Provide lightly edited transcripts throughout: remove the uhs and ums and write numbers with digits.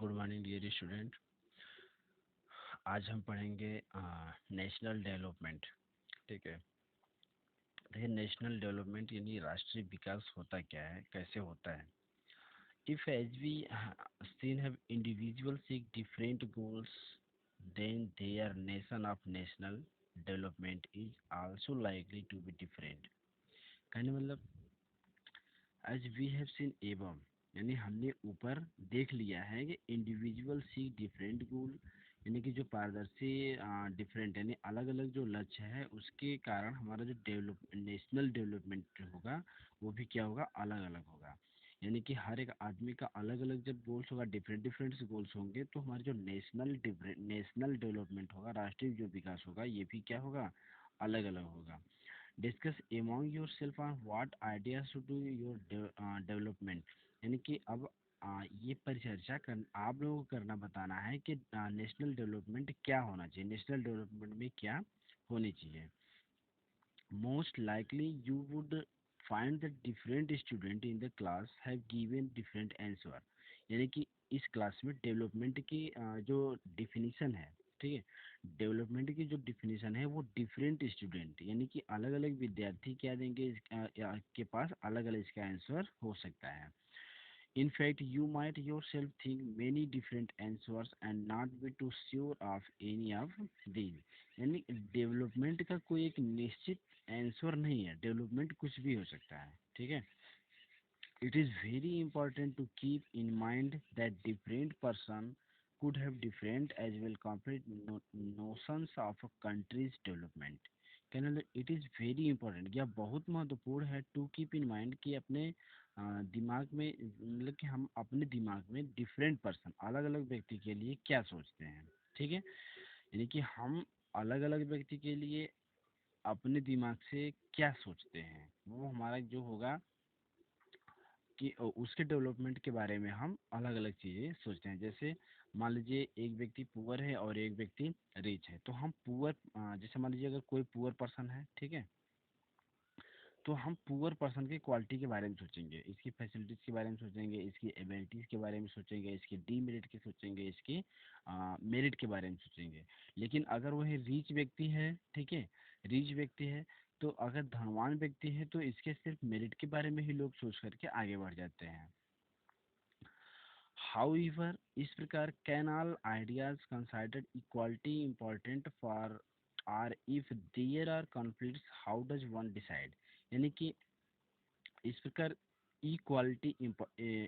Good morning dear student. आज हम पढ़ेंगे नेशनल डेवलपमेंट। ठीक है। देखिए, नेशनल डेवलपमेंट यानी राष्ट्रीय विकास होता क्या है, कैसे होता है। If as we seen have individual seek different goals, then their nation of national development is also likely to be different. कहने मतलब as we have seen above, यानी हमने ऊपर देख लिया है कि इंडिविजुअल सी डिफरेंट गोल, यानी कि जो पारदर्शी डिफरेंट यानी अलग अलग जो लक्ष्य है उसके कारण हमारा जो नेशनल डेवलपमेंट होगा वो भी क्या होगा, अलग अलग होगा। यानी कि हर एक आदमी का अलग अलग जब गोल्स होगा, डिफरेंट डिफरेंट गोल्स होंगे, तो हमारे जो नेशनल डेवलपमेंट होगा, राष्ट्रीय जो विकास होगा, ये भी क्या होगा, अलग अलग होगा। Discuss among yourself on what ideas to do your development, यानी कि अब ये परिचर्चा कर आप लोगों को करना बताना है कि नेशनल डेवलपमेंट क्या होना चाहिए, नेशनल डेवलपमेंट में क्या होनी चाहिए। Most likely you would find the different student in the class have given different answer, यानी कि इस क्लास में डेवलपमेंट की जो डिफिनीशन है, ठीक है, डेवलपमेंट की जो डिफिनीशन है वो डिफरेंट स्टूडेंट यानी कि अलग अलग विद्यार्थी क्या देंगे, के पास अलग अलग इसका आंसर हो सकता है। In fact, you might yourself think many different answers and not be too sure of any of these. यानी डेवलपमेंट का कोई एक निश्चित आंसर नहीं है, डेवलपमेंट कुछ भी हो सकता है। ठीक है। It is very important to keep in mind that different person could have different as well complete notions of a country's development. कहने इट इज़ वेरी इंपॉर्टेंट, यह बहुत महत्वपूर्ण है टू कीप इन माइंड कि अपने दिमाग में, मतलब कि हम अपने दिमाग में डिफरेंट पर्सन, अलग अलग व्यक्ति के लिए क्या सोचते हैं। ठीक है। यानी कि हम अलग अलग व्यक्ति के लिए अपने दिमाग से क्या सोचते हैं, वो हमारा जो होगा कि उसके डेवलपमेंट के बारे में हम अलग अलग चीज़ें सोचते हैं। जैसे मान लीजिए एक व्यक्ति पुअर है और एक व्यक्ति रिच है, तो हम पुअर, जैसे मान लीजिए अगर कोई पुअर पर्सन है, ठीक है, तो हम पुअर पर्सन की क्वालिटी के बारे में सोचेंगे, इसकी फैसिलिटीज़ के बारे में सोचेंगे, इसकी एबिलिटीज़ के बारे में सोचेंगे, इसकी डीमेरिट के सोचेंगे, इसकी मेरिट के बारे में सोचेंगे। लेकिन अगर वह रिच व्यक्ति है, ठीक है, रिच व्यक्ति है, तो अगर धनवान व्यक्ति है तो इसके सिर्फ मेरिट के बारे में ही लोग सोच करके आगे बढ़ जाते हैं। However, इस प्रकार can all ideas considered equality important for, or if there are conflicts, how does one decide? यानी कि इस प्रकार इक्वालिटी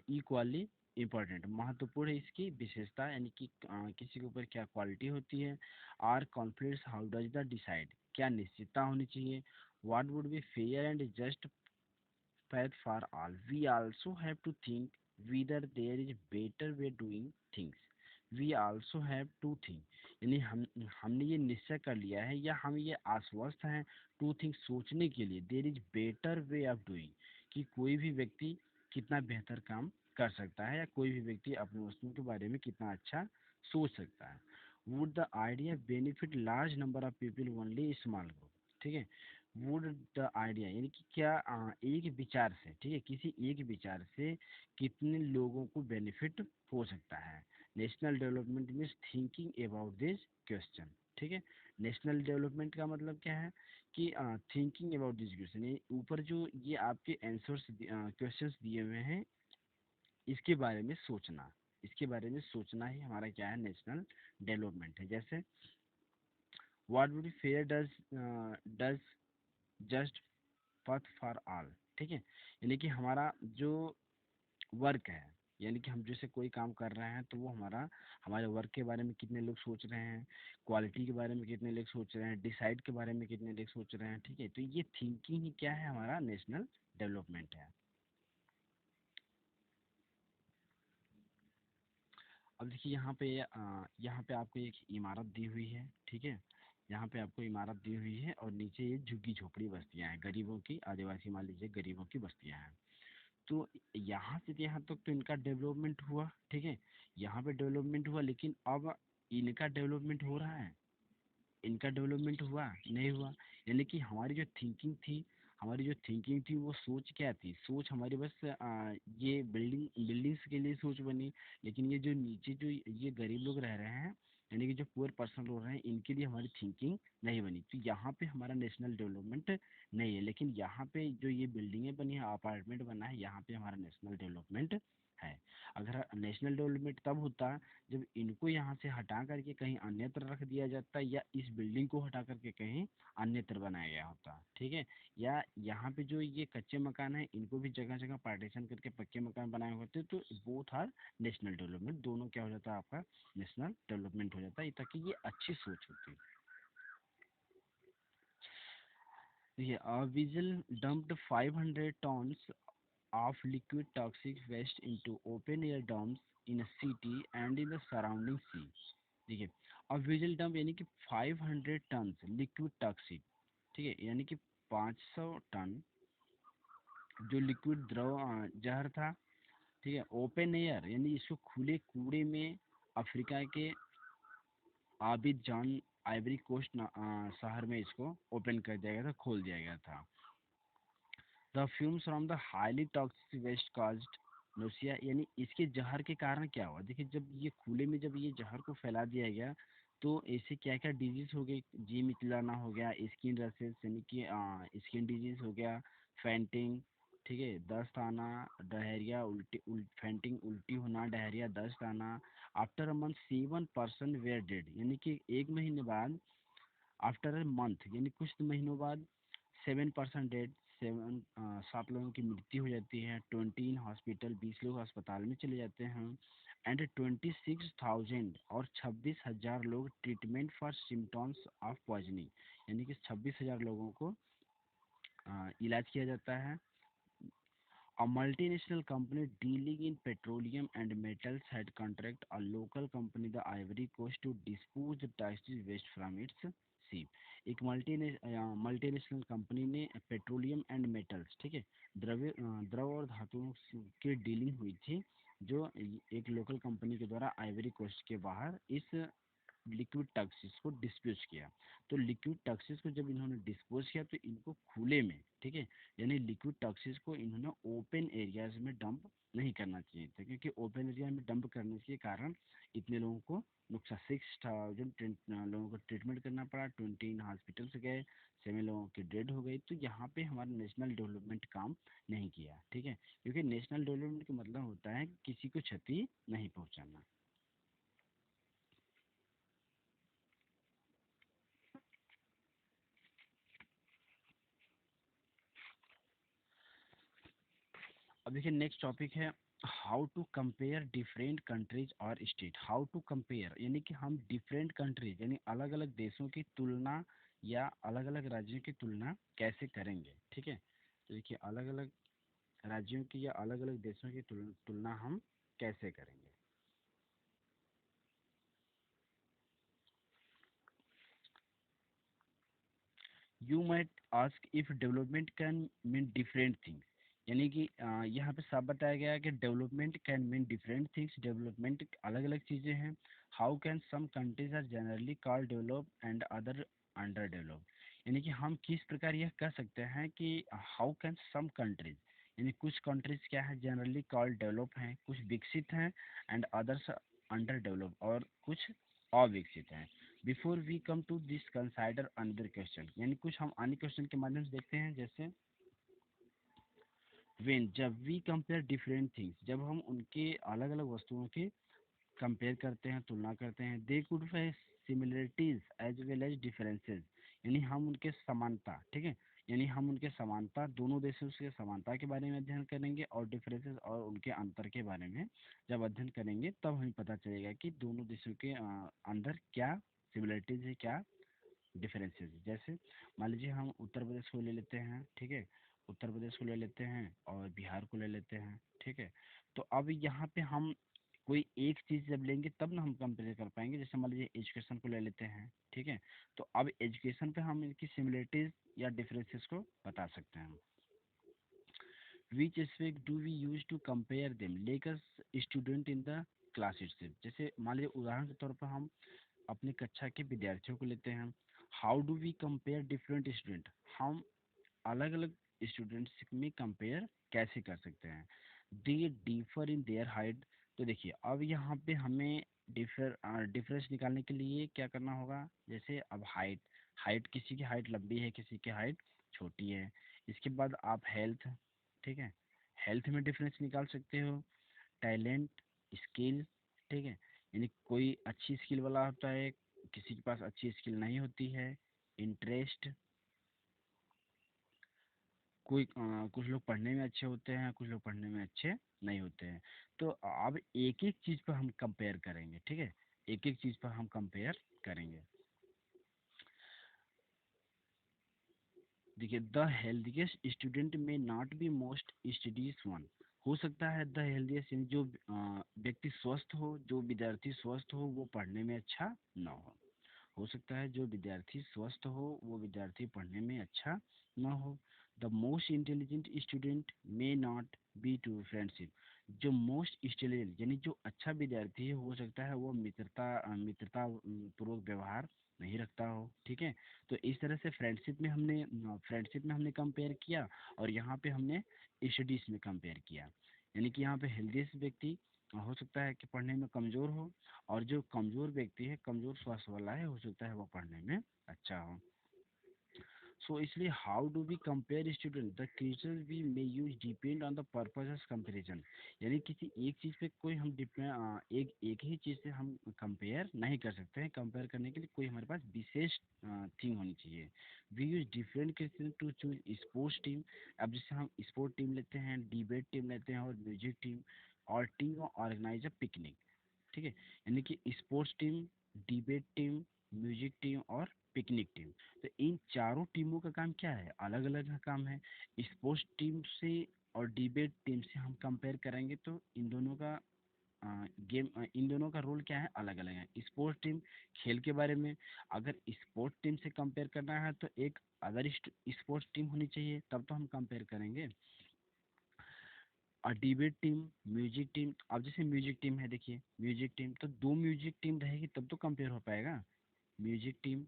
इक्वाली इम्पोर्टेंट, महत्वपूर्ण है इसकी विशेषता, यानी कि किसी के ऊपर क्या क्वालिटी होती है। Are conflicts, how does the decide, क्या निश्चितता होनी चाहिए। What would be fair and just path for all. We also have to think whether there is better way doing things. We also have to think, यानी हमने ये निश्चय कर लिया है या हम ये आश्वस्त हैं टू थिंक, सोचने के लिए, there is better way of doing, कि कोई भी व्यक्ति कितना बेहतर काम कर सकता है या कोई भी व्यक्ति अपनी वस्तुओं के बारे में कितना अच्छा सोच सकता है। Would the idea benefit large number of people only small group, ठीक है। वुड द आइडिया यानी कि क्या एक विचार से, ठीक है, किसी एक विचार से कितने लोगों को बेनिफिट हो सकता है। National development means thinking about this question, ठीक है। नेशनल डेवलपमेंट का मतलब क्या है कि थिंकिंग अबाउट दिस क्वेश्चन, ये ऊपर जो ये आपके आंसर्स क्वेश्चंस दिए हुए हैं, इसके बारे में सोचना, इसके बारे में सोचना ही हमारा क्या है, नेशनल डेवलपमेंट है। जैसे what would be fair does just पथ फॉर ऑल, ठीक है। यानी कि हमारा जो वर्क है, यानी कि हम जैसे कोई काम कर रहे हैं तो वो हमारा, हमारे वर्क के बारे में कितने लोग सोच रहे हैं, क्वालिटी के बारे में कितने लोग सोच रहे हैं, डिसाइड के बारे में कितने लोग सोच रहे हैं, ठीक है। तो ये थिंकिंग ही क्या है, हमारा नेशनल डेवलपमेंट है। अब देखिए यहाँ पे आपको एक इमारत दी हुई है, ठीक है। यहाँ पे आपको इमारत दी हुई है और नीचे ये झुग्गी झोपड़ी बस्तियाँ हैं, गरीबों की, आदिवासी मान लीजिए गरीबों की बस्तियाँ हैं। तो यहाँ से यहाँ तक तो इनका डेवलपमेंट हुआ, ठीक है, यहाँ पे डेवलपमेंट हुआ, लेकिन अब इनका डेवलपमेंट हो रहा है, इनका डेवलपमेंट हुआ नहीं हुआ। यानी कि हमारी जो थिंकिंग थी हमारी जो थिंकिंग थी वो सोच क्या थी, सोच हमारी बस ये बिल्डिंग्स के लिए सोच बनी। लेकिन ये जो नीचे जो ये गरीब लोग रह रहे हैं, यानी कि जो पुअर पर्सन लोग रहे हैं, इनके लिए हमारी थिंकिंग नहीं बनी। तो यहाँ पे हमारा नेशनल डेवलपमेंट नहीं है। लेकिन यहाँ पे जो ये बिल्डिंगें बनी है, अपार्टमेंट बना है, यहाँ पे हमारा नेशनल डेवलपमेंट है। अगर नेशनल डेवलपमेंट तब होता जब इनको यहाँ से हटा करके कहीं अन्यत्र रख दिया जाता, या इस बिल्डिंग को हटा करके कहीं अन्यत्र बनाया गया होता, ठीक है। या यहाँ पे जो ये कच्चे मकान है, इनको भी जगह जगह पार्टीशन करके पक्के मकान बनाए होते, तो वो था नेशनल डेवलपमेंट। दोनों क्या हो जाता है आपका, नेशनल डेवलपमेंट हो जाता है, ताकि ये अच्छी सोच होती है। देखिए, vigil dumped 500 tons of liquid toxic waste into open air dumps in a city and in the surrounding sea। देखिए, अब विजिल डंप यानी कि 500 टन लिक्विड टॉक्सिक, ठीक है, यानी कि 500 टन जो लिक्विड द्रव जहर था, ठीक है, ओपन एयर यानी इसको खुले कूड़े में अफ्रीका के आबिद जान आइवरी कोस्ट शहर में इसको ओपन कर दिया गया था, खोल दिया गया था। The fumes from the highly toxic waste caused nausea, यानी इसके जहर के कारण क्या हुआ। देखिए, जब ये खुले में जब ये जहर को फैला दिया गया, तो ऐसे क्या क्या डिजीज हो गई, जी मितलाना हो गया, स्किन रसेस यानी कि स्किन डिजीज हो गया, फेंटिंग, ठीक है, दस्त आना, डायरिया, फेंटिंग उल्टी होना, डायरिया, दस्त आना। After a month 7% were dead, यानी कि एक महीने बाद, आफ्टर अ मंथ यानी कुछ महीनों बाद 7% डेड, 7 लोगों की मृत्यु हो जाती है। 20 इन हॉस्पिटल, 20 लोग अस्पताल में चले जाते हैं। एंड 26,000 और 26,000 लोग treatment for symptoms of poisoning, यानी कि 26,000 लोगों को इलाज किया जाता है। A multinational company dealing in petroleum and metals had contract a local company, the Ivory Coast, to dispose the toxic waste from its sea। एक मल्टीनेशनल कंपनी ने पेट्रोलियम एंड मेटल्स, ठीक है, द्रव और धातुओं की डीलिंग हुई थी, जो एक लोकल कंपनी के द्वारा आइवरी कोस्ट के बाहर इस लिक्विड टॉक्सिस को डिस्पोज किया। तो लिक्विड टॉक्सिस को जब इन्होंने डिस्पोज किया, तो इनको खुले में, ठीक है, यानी लिक्विड टॉक्सिस को इन्होंने ओपन एरियाज में डंप नहीं करना चाहिए था, क्योंकि ओपन एरिया में डंप करने के कारण इतने लोगों को नुकसान, 6,000 लोगों को ट्रीटमेंट करना पड़ा, 20 हॉस्पिटल्स गए, 7 लोगों की डेड हो गई। तो यहाँ पे हमारा नेशनल डेवलपमेंट काम नहीं किया, ठीक है, क्योंकि नेशनल डेवलपमेंट का मतलब होता है किसी को क्षति नहीं पहुँचाना। अब देखिए, नेक्स्ट टॉपिक है how to compare different countries और स्टेट। हाउ टू कंपेयर यानी कि हम डिफरेंट कंट्रीज यानी अलग अलग देशों की तुलना या अलग अलग राज्यों की तुलना कैसे करेंगे, ठीक है। तो देखिए, अलग अलग राज्यों की या अलग अलग देशों की तुलना हम कैसे करेंगे। You might ask if development can mean different things, यानी कि यहाँ पे साफ बताया गया है कि development can mean different things, development अलग अलग चीज़ें हैं। How can some countries are generally called develop and other under develop, यानी कि हम किस प्रकार यह कह सकते हैं कि हाउ कैन सम कंट्रीज, यानी कुछ कंट्रीज क्या है, जनरली कॉल्ड डेवलप हैं, कुछ विकसित हैं, एंड अदर्स अंडर डेवलप, और कुछ अविकसित हैं। Before we come to this consider another question, यानी कुछ हम अन्य क्वेश्चन के माध्यम से देखते हैं, जैसे वेन, जब वी कंपेयर डिफरेंट थिंग्स, जब हम उनके अलग अलग वस्तुओं के कंपेयर करते हैं, तुलना करते हैं, they could face similarities as well as differences, यानी हम उनके समानता, ठीक है, यानी हम उनके समानता, दोनों देशों के समानता के बारे में अध्ययन करेंगे, और डिफरेंसेस और उनके अंतर के बारे में जब अध्ययन करेंगे, तब हमें पता चलेगा कि दोनों देशों के अंदर क्या सिमिलरिटीज है, क्या डिफरेंसेस। जैसे मान लीजिए हम उत्तर प्रदेश को ले लेते हैं, ठीक है, उत्तर प्रदेश को ले लेते हैं और बिहार को ले लेते हैं, ठीक है। तो अब यहाँ पे हम कोई एक चीज़ जब लेंगे तब ना हम कंपेयर कर पाएंगे। जैसे मान लीजिए एजुकेशन को ले लेते हैं, ठीक है, तो अब एजुकेशन पे हम इनकी सिमिलरिटीज या डिफरेंसेस को बता सकते हैं। Which aspect do we use to compare them लेकर student in the class itself, जैसे मान लीजिए उदाहरण के तौर पर हम अपनी कक्षा के विद्यार्थियों को लेते हैं। How do we compare different student, हम अलग अलग स्टूडेंट्स में कंपेयर कैसे कर सकते हैं? They differ in their height. तो देखिए अब यहाँ पे हमें डिफरेंस निकालने के लिए क्या करना होगा? जैसे अब हाइट, किसी की हाइट लंबी है, किसी की हाइट छोटी है। इसके बाद आप हेल्थ, ठीक है, हेल्थ में डिफरेंस निकाल सकते हो। टैलेंट, स्किल, ठीक है, यानी कोई अच्छी स्किल वाला होता है, किसी के पास अच्छी स्किल नहीं होती है। इंटरेस्ट, कुछ लोग पढ़ने में अच्छे होते हैं, कुछ लोग पढ़ने में अच्छे नहीं होते हैं। तो अब एक एक चीज़ पर हम कंपेयर करेंगे, ठीक है, एक एक चीज़ पर हम कंपेयर करेंगे। देखिए द हेल्दीएस्ट स्टूडेंट में not be most studies one. हो सकता है द हेल्दीएस्ट जो व्यक्ति स्वस्थ हो, जो विद्यार्थी स्वस्थ हो वो पढ़ने में अच्छा ना हो सकता है जो विद्यार्थी स्वस्थ हो वो विद्यार्थी पढ़ने में अच्छा ना हो। The most intelligent student may not be too friendship. जो मोस्ट इंटेलिजेंट यानी जो अच्छा विद्यार्थी है, हो सकता है वो मित्रता पूर्वक व्यवहार नहीं रखता हो, ठीक है। तो इस तरह से फ्रेंडशिप में हमने कंपेयर किया, और यहाँ पे हमने स्टडीज में कंपेयर किया। यानी कि यहाँ पे हेल्दीस्ट व्यक्ति हो सकता है कि पढ़ने में कमजोर हो, और जो कमजोर व्यक्ति है, कमजोर स्वास्थ्य वाला है, हो सकता है वो पढ़ने में अच्छा हो। सो इसलिए how do we compare student? The criteria we may use depend on the purpose comparison. यानी किसी एक चीज़ पे कोई हम एक ही चीज़ से हम कंपेयर नहीं कर सकते हैं। कंपेयर करने के लिए कोई हमारे पास विशेष थिंग होनी चाहिए। We use different criteria to choose sports team. अब जैसे हम स्पोर्ट टीम लेते हैं, डिबेट टीम लेते हैं, और म्यूजिक टीम, और टीम ऑर्गेनाइज अ पिकनिक, ठीक है। यानी कि sports team, debate team, music team और पिकनिक टीम। तो इन चारों टीमों का काम क्या है? अलग अलग काम है। स्पोर्ट्स टीम से और डिबेट टीम से हम कंपेयर करेंगे तो इन दोनों का रोल क्या है? अलग अलग है। स्पोर्ट्स टीम खेल के बारे में, अगर स्पोर्ट्स टीम से कंपेयर करना है तो एक अदर स्पोर्ट्स टीम होनी चाहिए, तब तो हम कंपेयर करेंगे। और डिबेट टीम, म्यूजिक टीम, अब जैसे म्यूजिक टीम है, देखिए म्यूजिक टीम तो दो म्यूजिक टीम रहेगी तब तो कंपेयर हो पाएगा। म्यूजिक टीम,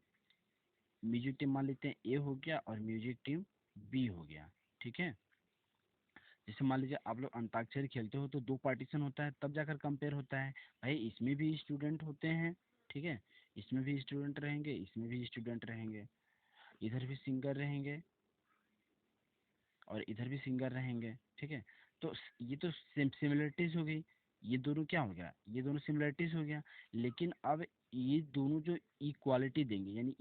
मान लेते हैं ए हो गया, और म्यूजिक टीम बी हो गया, ठीक है। जैसे मान लीजिए आप लोग अंताक्षरी खेलते हो तो दो पार्टीशन होता है, तब जाकर कंपेयर होता है। भाई इसमें भी स्टूडेंट होते हैं, ठीक है, इसमें भी स्टूडेंट रहेंगे, इसमें भी स्टूडेंट रहेंगे, इधर भी सिंगर रहेंगे, और इधर भी सिंगर रहेंगे, ठीक है। तो ये तो सिमिलरिटीज हो गई। ये दोनों क्या हो गया? ये दोनों सिमिलरिटीज हो गया। लेकिन अब ये दोनों जो इक्वालिटी देंगे, यानी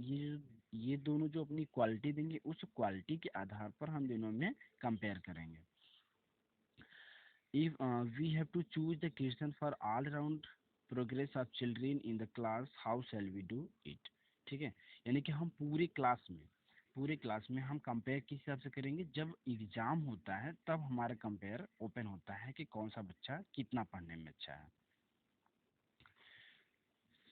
ये दोनों जो अपनी क्वालिटी देंगे, उस क्वालिटी के आधार पर हम दोनों में कंपेयर करेंगे। If we have to choose the question for all round progress of children in the class, how shall we do it? ठीक है, यानी कि हम पूरे क्लास में हम कंपेयर किस हिसाब से करेंगे? जब एग्जाम होता है तब हमारा कंपेयर ओपन होता है कि कौन सा बच्चा कितना पढ़ने में अच्छा है।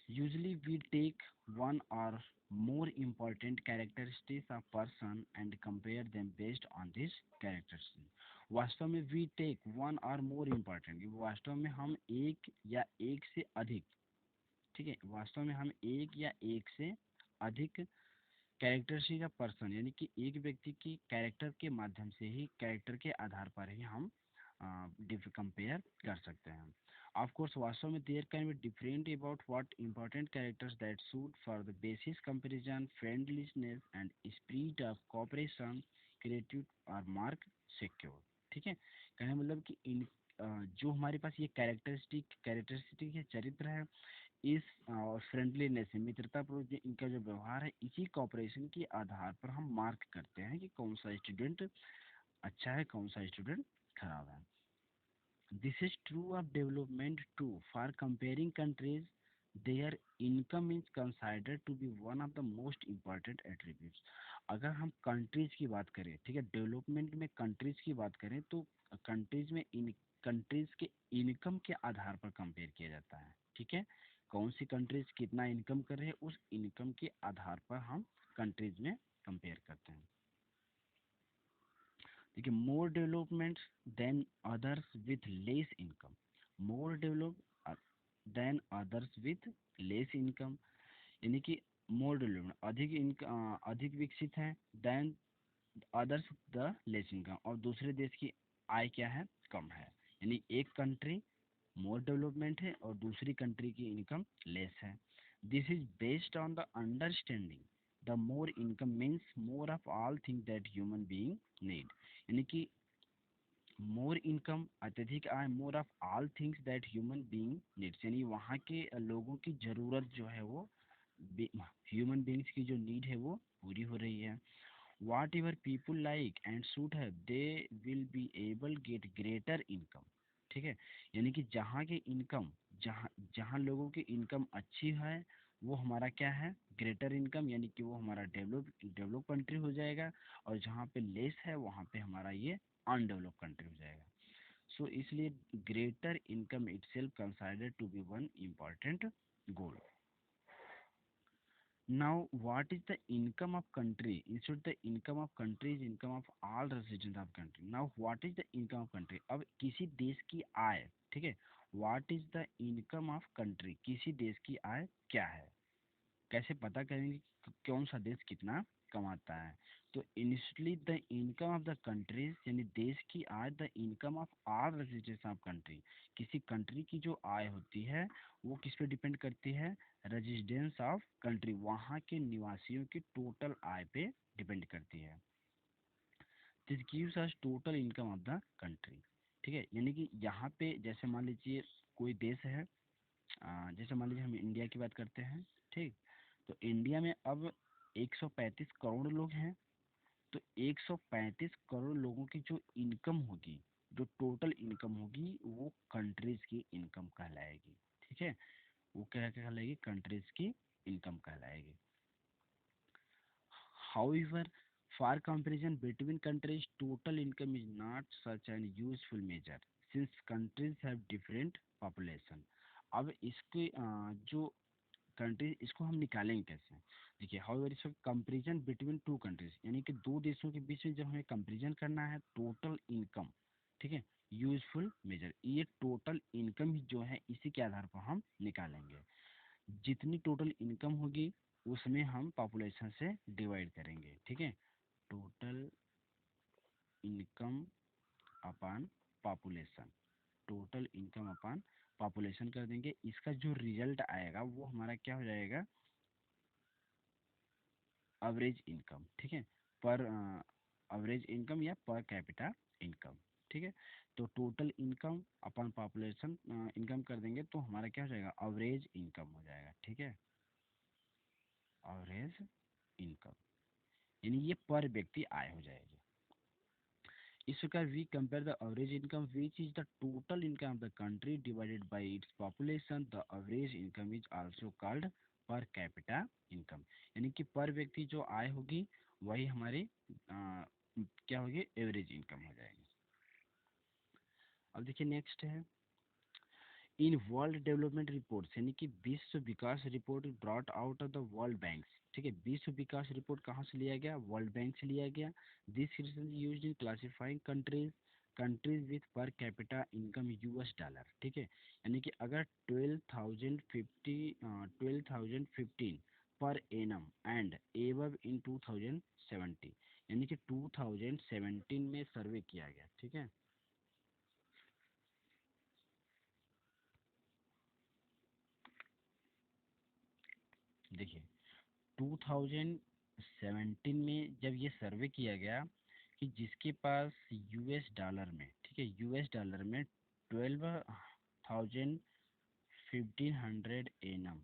Usually we take one or more important characteristics of person and compare them based on this characteristics. वास्तव में we take one or more important, वास्तव में हम एक या एक से अधिक, ठीक है, वास्तव में हम एक या एक से अधिक कैरेक्टरिस्टिक ऑफ पर्सन, यानी कि एक व्यक्ति की कैरेक्टर के माध्यम से ही, कैरेक्टर के आधार पर ही हम कंपेयर कर सकते हैं। ऑफ कोर्स वास्तव में there can be different about what important characters that suit for the basis comparison, friendliness and spirit of cooperation, creative और मार्क सिक्योर, ठीक है। कहने का मतलब कि जो हमारे पास ये कैरेक्टरिस्टिक है, चरित्र है, इस और फ्रेंडलीनेस है, मित्रतापूर्वक इनका जो व्यवहार है, इसी कॉपरेशन के आधार पर हम मार्क करते हैं कि कौन सा स्टूडेंट अच्छा है, कौन सा स्टूडेंट खराब है। This is true of development too. For comparing countries, their income is considered to be one of the most important attributes. अगर हम कंट्रीज की बात करें, ठीक है, डेवलपमेंट में कंट्रीज की बात करें, तो कंट्रीज में कंट्रीज के इनकम के आधार पर कंपेयर किया जाता है, ठीक है। कौन सी कंट्रीज कितना इनकम कर रहे हैं, उस इनकम के आधार पर हम कंट्रीज में कंपेयर करते हैं। देखिए more development than others with less income, more develop than others with less income, यानी कि मोर डेवलपमेंट अधिक विकसित है than others the less income, और दूसरे देश की आय क्या है, कम है। यानी एक कंट्री मोर डेवलपमेंट है और दूसरी कंट्री की इनकम लेस है। This is based on the understanding the more income means more of all thing that human being need. यानी कि मोर इनकम, अत्यधिक आय, more of all things that human being needs, यानी वहाँ के लोगों की ज़रूरत जो है वो ह्यूमन बीइंग्स की जो नीड है वो पूरी हो रही है। Whatever people like and suit है they will be able get greater income. ठीक है, यानी कि जहाँ की इनकम, जहाँ जहाँ लोगों की इनकम अच्छी है वो हमारा क्या है, ग्रेटर इनकम, यानी कि वो हमारा डेवलप कंट्री हो जाएगा। और जहाँ पे लेस है वहाँ पे हमारा ये अनडेवलप कंट्री हो जाएगा। सो इसलिए greater income itself considered to be one important goal. Now, what is the income of country? Instead, the income of country is income of all residents of country. Now, what is the income of country? अब किसी देश की आय, ठीक है, what is the income of country? किसी देश की आय क्या है, कैसे पता करेंगे कि कौन सा देश कितना कमाता है? तो initially the income of the countries, यानी देश की आय, the income of all residents of country, किसी कंट्री की जो आय होती है वो किस पे डिपेंड करती है, रेजिडेंस ऑफ कंट्री, वहाँ के निवासियों की टोटल आय पे डिपेंड करती है। This gives us total income of the country. ठीक है, यानी कि यहाँ पे जैसे मान लीजिए कोई देश है, जैसे मान लीजिए हम इंडिया की बात करते हैं। ठीक, तो इंडिया में अब 135 करोड़ लोग हैं। तो 135 करोड़ लोगों की जो इनकम होगी, जो टोटल इनकम होगी वो कंट्रीज की इनकम कहलाएगी। ठीक है, वो क्या कहलाएगी, कंट्रीज की इनकम कहलाएगी। However, for comparison between countries, total income is not such an useful measure since countries have different population. अब इसके जो कंट्री, इसको हम निकालेंगे कैसे? देखिए, हाउएवर इसका कंपेरिजन बिटवीन टू कंट्रीज, यानी कि दो देशों के बीच में जब हमें कंपेरिजन करना है टोटल इनकम, ठीक है, यूजफुल मेजर, ये टोटल इनकम ही जो है इसी के आधार पर हम निकालेंगे। जितनी टोटल इनकम होगी उसमें हम पॉपुलेशन से डिवाइड करेंगे। ठीक है, total income upon population, total income upon population कर देंगे। इसका जो रिजल्ट आएगा वो हमारा क्या हो जाएगा, एवरेज इनकम। ठीक है, पर एवरेज इनकम या पर कैपिटा इनकम। ठीक है, तो total income upon population income कर देंगे तो हमारा क्या हो जाएगा, एवरेज इनकम हो जाएगा। ठीक है, एवरेज इनकम, यानी ये पर व्यक्ति आय हो जाएगी। इस प्रकार we compare the average income which is the total income of the country divided by its population, the average income is also called per capita income. यानी कि पर व्यक्ति जो आय होगी वही हमारी क्या होगी, एवरेज इनकम हो जाएगी। अब देखिए नेक्स्ट है, इन वर्ल्ड डेवलपमेंट रिपोर्ट्स, यानी कि विश्व विकास report brought out of the world banks. ठीक है, विश्व विकास रिपोर्ट कहाँ से लिया गया, वर्ल्ड बैंक से लिया गया। This is used in classifying countries with पर कैपिटा इनकम यूएस डॉलर। ठीक है, यानी कि अगर 12,015 पर एनम एंड एबव इन 2070, यानी कि 2017 में सर्वे किया गया। ठीक है, देखिए 2017 में जब ये सर्वे किया गया कि जिसके पास यूएस डॉलर में, ठीक है, यूएस डॉलर में 12,1500 एनम,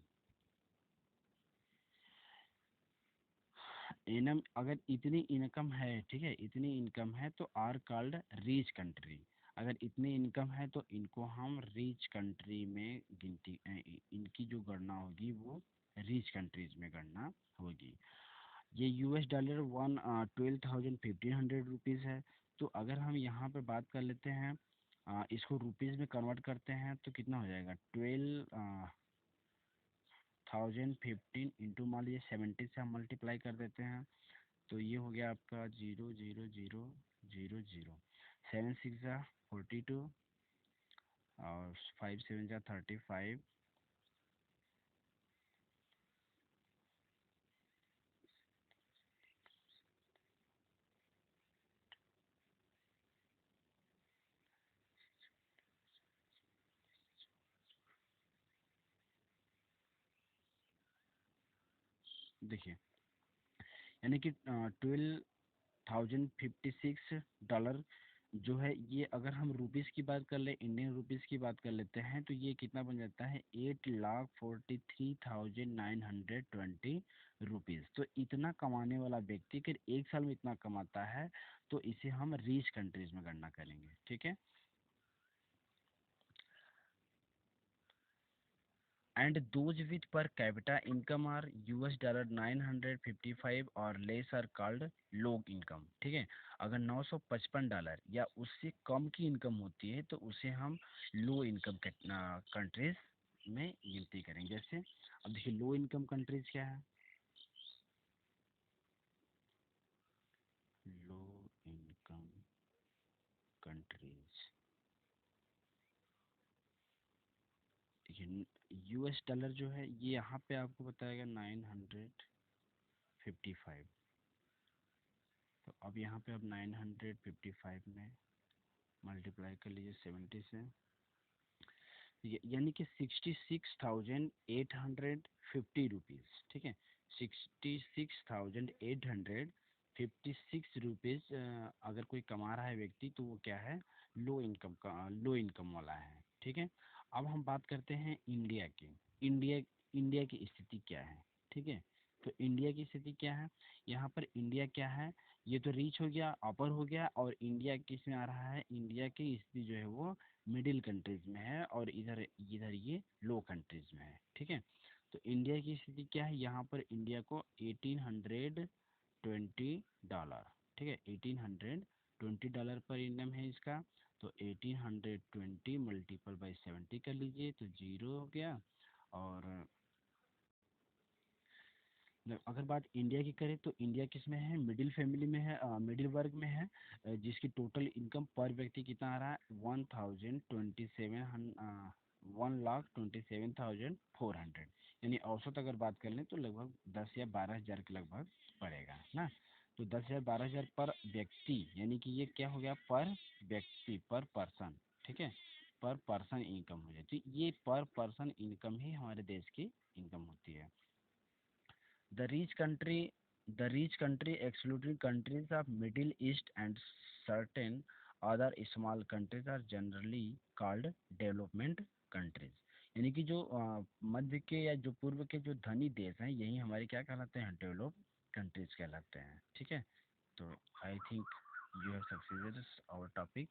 एनम अगर इतनी इनकम है, ठीक है, इतनी इनकम है तो आर कॉल्ड रिच कंट्री। अगर इतनी इनकम है तो इनको हम रिच कंट्री में गिनती, इनकी जो गणना होगी वो रिच कंट्रीज में गणना होगी। ये यूएस डॉलर 12,1500 रुपीज़ है। तो अगर हम यहाँ पे बात कर लेते हैं, इसको रुपीज़ में कन्वर्ट करते हैं तो कितना हो जाएगा, 12,015 इंटू मान लीजिए 70 से हम मल्टीप्लाई कर देते हैं तो ये हो गया आपका 0,0,0,0,0, 7 6 42 और 5 7 35, देखिए, यानी कि $12,056 जो है ये, अगर हम रुपीस की बात कर ले, इंडियन रुपीस की बात कर लेते हैं, तो ये कितना बन जाता है, 8,43,920 रुपीज़। तो इतना कमाने वाला व्यक्ति अगर एक साल में इतना कमाता है तो इसे हम रिच कंट्रीज में गणना करेंगे, ठीक है। And those with per capita income are US $955 और less are called low income, ठीक है। अगर $955 या उससे कम की इनकम होती है तो उसे हम लो इनकम कंट्रीज में गिनती करेंगे। जैसे अब देखिए, लो इनकम कंट्रीज क्या है, लो इनकम कंट्रीज, देखिए US$ जो है ये यहाँ पे आपको बताएगा 955। तो अब यहाँ पे अब 955 में मल्टीप्लाई कर लीजिए 70 से, यानी कि 66,850 रुपीज़, ठीक है। 66,856 रुपीज़ अगर कोई कमा रहा है व्यक्ति, तो वो क्या है, लो इनकम वाला है, ठीक है। अब हम बात करते हैं इंडिया की। इंडिया इंडिया की स्थिति क्या है, ठीक है। तो इंडिया की स्थिति क्या है, यहाँ पर इंडिया क्या है, ये तो रीच हो गया, अपर हो गया, और इंडिया किस में आ रहा है, इंडिया की स्थिति जो है वो मिडिल कंट्रीज में है, और इधर इधर ये लो कंट्रीज में है, ठीक है। तो इंडिया की स्थिति क्या है, यहाँ पर इंडिया को $1820, ठीक है, $1820 पर इंडम है इसका। तो 1820 मल्टीपल बाई 70 कर लीजिए, तो जीरो हो गया। और अगर बात इंडिया की करें तो इंडिया किस में है, मिडिल फैमिली में है, मिडिल वर्ग में है, जिसकी टोटल इनकम पर व्यक्ति कितना आ रहा है, 1,27,400, यानी औसत अगर बात कर लें तो लगभग 10 या 12 हज़ार के लगभग पड़ेगा ना। तो 10 या 12 हज़ार पर व्यक्ति, यानी कि ये क्या हो गया, पर व्यक्ति, पर पर्सन, ठीक है, पर पर्सन इनकम हो जाती है। ये पर पर्सन इनकम ही हमारे देश की इनकम होती है। The rich country, the rich country excluding countries of Middle East and certain other small countries are generally called development countries। यानी कि जो मध्य के या जो पूर्व के जो धनी देश हैं, यही हमारे क्या कहलाते हैं, डेवलप कंट्रीज कहलाते हैं, ठीक है। तो I think you have succeeded our topic.